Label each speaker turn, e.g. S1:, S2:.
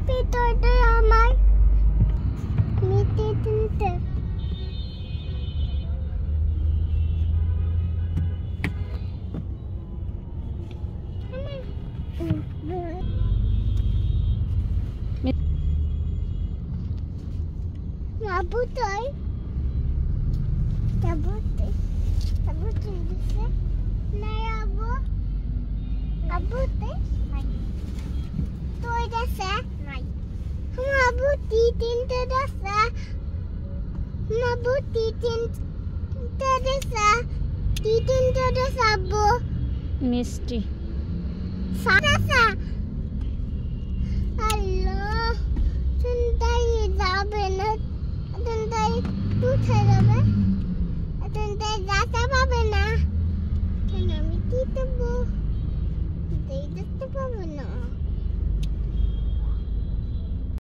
S1: ভিতরটা আমার নিতে তিনটে Abutai. Abutai. Abutai bisa. Nai abu. Abutai. Nai. Toy dasa. Nai. Hum abuti tinta dasa. Hum abuti tinta dasa. Tinta dasa abu.
S2: মিষ্টি
S1: Dasa. Allah. Tuntai jabe na. Tuntai uঠে যাবে tuntai যাতে পাবে না কেন আমি কি দেবো দেখতে পাবো